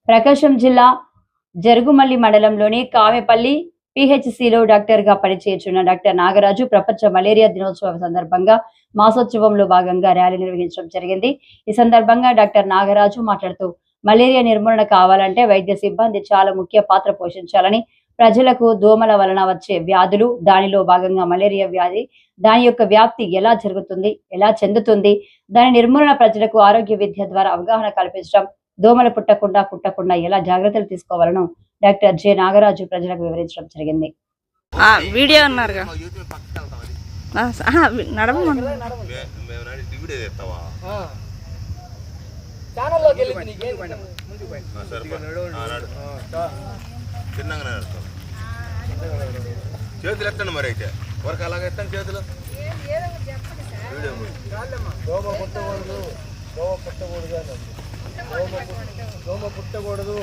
ప్రకాశం జిల్లా జరుగుమల్లి మండలంలోని కామెపల్లి పిహెచ్సిలో డాక్టర్గా పనిచేస్తున్న డాక్టర్ నాగరాజు ప్రపంచ మలేరియా దినోత్సవం సందర్భంగా మాసోత్సవంలో భాగంగా ర్యాలీ నిర్వహించడం జరిగింది. ఈ సందర్భంగా డాక్టర్ నాగరాజు మాట్లాడుతూ మలేరియా నిర్మూలన కావాలంటే వైద్య సిబ్బంది చాలా ముఖ్య పాత్ర పోషించాలని, ప్రజలకు దోమల వలన వచ్చే వ్యాధులు, దానిలో భాగంగా మలేరియా వ్యాధి, దాని యొక్క వ్యాప్తి ఎలా జరుగుతుంది, ఎలా చెందుతుంది, దాని నిర్మూలన ప్రజలకు ఆరోగ్య విద్య ద్వారా అవగాహన కల్పించడం, దోమలు కుట్టకుండా ఎలా జాగ్రత్తలు తీసుకోవాలనో డాక్టర్ జె నాగరాజు ప్రజలకు వివరించడం జరిగింది. వీడియో అన్నారుగా చేతులు ఎత్తండి మరి అయితే వరకు అలాగే ఎత్తండి చేతులు. దోమ పుట్టకూడదు, దోమ పుట్టకూడదు.